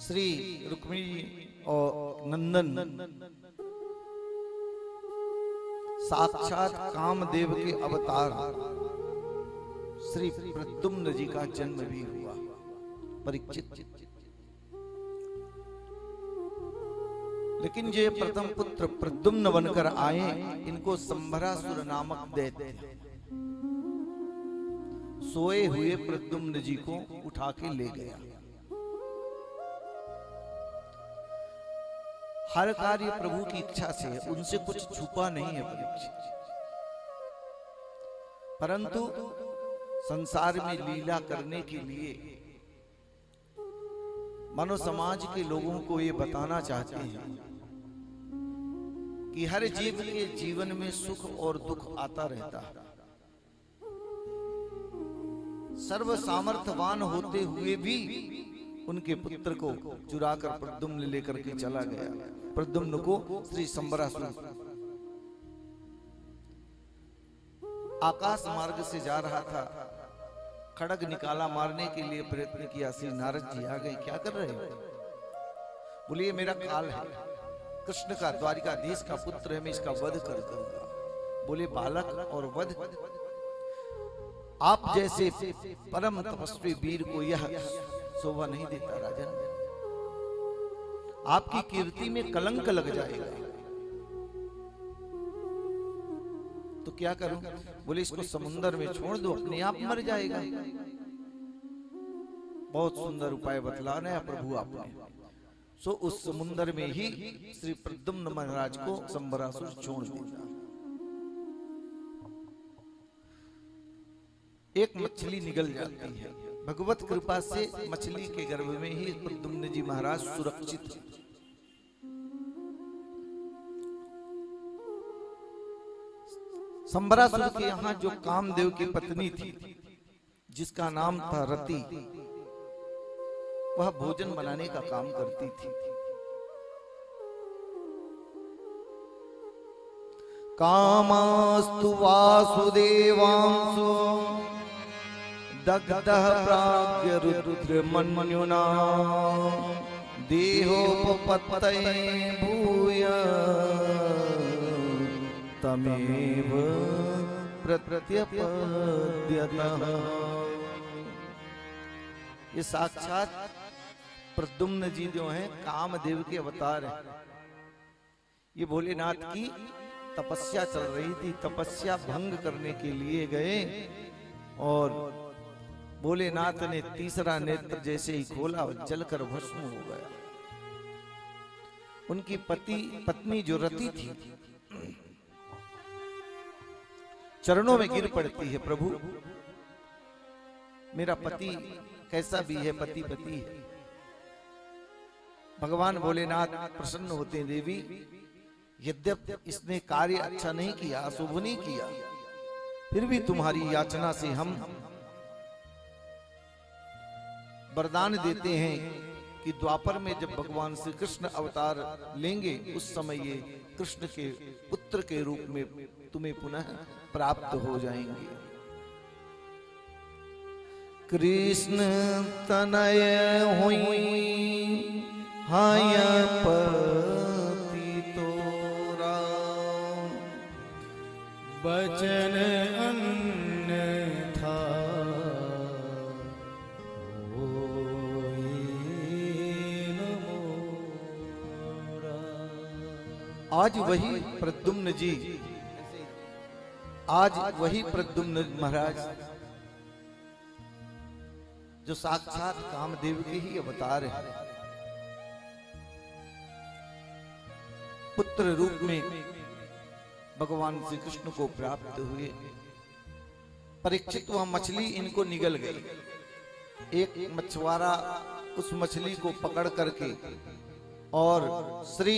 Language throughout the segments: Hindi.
श्री रुक्मिणी और नंदन साक्षात कामदेव के अवतार श्री प्रद्युम्न जी का जन्म भी हुआ। परीक्षित लेकिन ये प्रथम पुत्र प्रद्युम्न बनकर आए, इनको संभरासुर नामक दैत्य सोए हुए प्रद्युम्न जी को उठा के ले गया। हर कार्य प्रभु की इच्छा से है, उनसे कुछ छुपा नहीं है परीक्षित। परंतु संसार में लीला करने के लिए मानव समाज के लोगों को ये बताना चाहते हैं कि हर जीव के जीवन में सुख और दुख आता रहता है। सर्व सामर्थ्यवान होते हुए भी उनके पुत्र को चुराकर प्रद्युम्न लेकर के चला गया। प्रद्युम्न को श्री संबरासुर आकाश मार्ग से जा रहा था, खड़ग निकाला, मारने के लिए प्रयत्न किया। श्री नारद जी आ गए, क्या कर रहे हो? बोले ये मेरा काल है, कृष्ण का द्वारिकाधीश का पुत्र है, मैं इसका वध कर दूंगा। बोले बालक और वध, आप जैसे परम तपस्वी वीर को यह शोभा नहीं देता राजन, आपकी कीर्ति में कलंक लग जाएगा। तो क्या करूं? बोले इसको समुद्र में छोड़ दो, अपने आप मर जाएगा। बहुत सुंदर उपाय बतलाना है प्रभु आपने। सो उस समुद्र में ही श्री प्रद्युम्न महाराज को संबरासुर छोड़ दिया। एक मछली निगल जाती है, भगवत कृपा से मछली के गर्भ में ही प्रद्युम्न जी महाराज सुरक्षित हैं। संबरासुर के यहाँ जो कामदेव की पत्नी थी जिसका नाम था रति, वह भोजन बनाने का काम करती थी। कामास्तु वासुदेवांसो दग्धः प्राज्ञ रुद्रमन्युना देहोपपत्तये भूय तमेव प्रत्यपद्यतः। ये साक्षात प्रद्युम्न जी जो हैं कामदेव के अवतार हैं। ये भोलेनाथ की तपस्या चल रही थी, तपस्या भंग करने के लिए गए और भोलेनाथ ने तीसरा नेत्र जैसे ही खोला जलकर भस्म हो गया। उनकी पत्नी जो रति थी चरणों में गिर पड़ती है, प्रभु मेरा पति कैसा भी है, पति पति है। भगवान भोलेनाथ प्रसन्न होते हैं, देवी यद्यप इसने कार्य अच्छा नहीं किया, अशुभ नहीं किया, फिर भी तुम्हारी याचना से हम वरदान देते हैं कि द्वापर में जब भगवान श्री कृष्ण अवतार लेंगे उस समय ये कृष्ण के पुत्र के रूप में तुम्हें पुनः प्राप्त हो जाएंगे। कृष्ण तनय हुई हाय पति तोरा, बचन अन्न था आज वही प्रद्युम्न जी, आज वही प्रद्युम्न महाराज जो साक्षात कामदेव के ही अवतार है, पुत्र रूप में भगवान श्री कृष्ण को प्राप्त हुए। परीक्षित वह मछली इनको निगल गई। एक मछुआरा उस मछली को पकड़ करके और श्री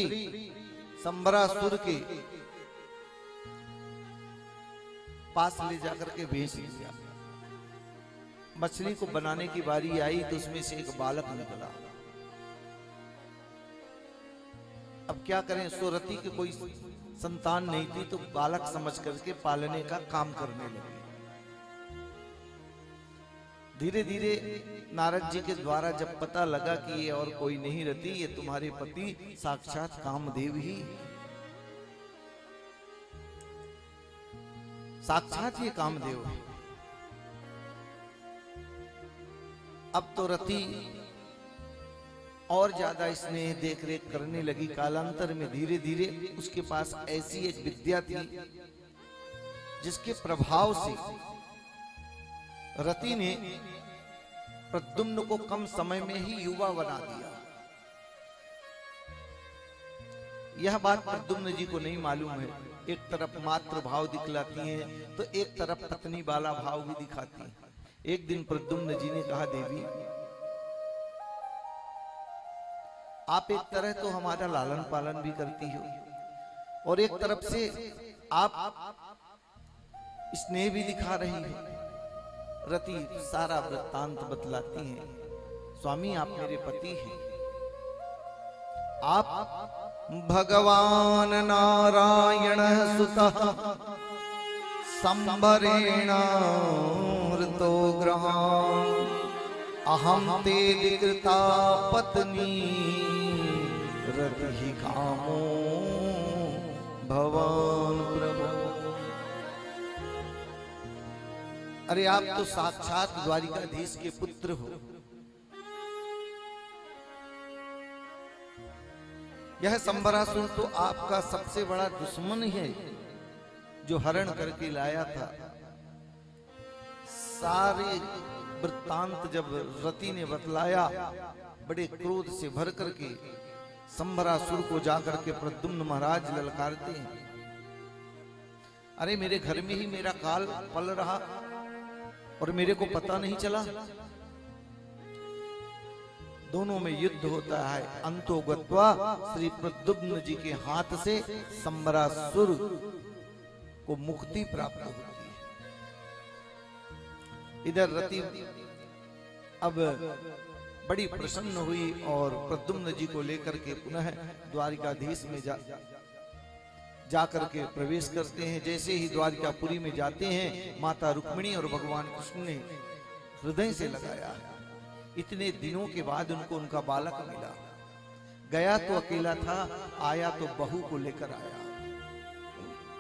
संबरासुर के पास ले जाकर के बेच दिया। मछली को बनाने की बारी आई तो उसमें से एक बालक निकला। अब क्या करें, सुरति की कोई संतान नहीं थी तो बालक समझ करके पालने का काम करने लगे। धीरे धीरे नारद जी के द्वारा जब पता लगा कि ये और कोई नहीं रति, ये तुम्हारे पति साक्षात कामदेव ही, साक्षात ये कामदेव है। अब तो रति और ज्यादा स्नेह देख रेख करने लगी। कालांतर में धीरे धीरे उसके पास ऐसी एक विद्या थी जिसके प्रभाव से रति ने प्रद्युम्न को कम समय में ही युवा बना दिया। यह बात प्रद्युम्न जी को नहीं मालूम है। एक तरफ मातृ भाव दिखलाती हैं तो एक तरफ पत्नी वाला भाव भी दिखाती है। एक दिन प्रद्युम्न जी ने कहा, देवी आप एक तरह तो हमारा लालन पालन भी करती हो और एक तरफ से आप स्नेह भी दिखा रही हो। रति सारा वृत्तांत बतलाती हैं। स्वामी आप मेरे पति हैं, आप भगवान नारायण सुतः संभरेण ऋतो ग्रहान् अहम ते विकृता पत्नी रति कामो भवान प्रभु। अरे आप तो साक्षात द्वारिकाधीश के पुत्र हो। यह संबरासुर तो आपका सबसे बड़ा दुश्मन है जो हरण करके लाया था। सारे वृत्तांत जब रति ने बतलाया, बड़े क्रोध से भर करके संबरासुर को जाकर के प्रद्युम्न महाराज ललकारते हैं। अरे मेरे घर में ही मेरा काल पल रहा और मेरे को पता नहीं चला। दोनों में युद्ध होता है। अंतो गत्वा श्री प्रद्युम्न जी के हाथ से संबरासुर को मुक्ति प्राप्त होती है। इधर रति अब बड़ी प्रसन्न हुई और प्रद्युम्न जी को लेकर के पुनः द्वारिकाधीश में जाकर के प्रवेश करते हैं। जैसे ही द्वारिकापुरी में जाते हैं, माता रुक्मिणी और भगवान कृष्ण ने हृदय से लगाया। इतने दिनों के बाद उनको उनका बालक मिला। गया तो अकेला था, आया तो बहू को लेकर आया।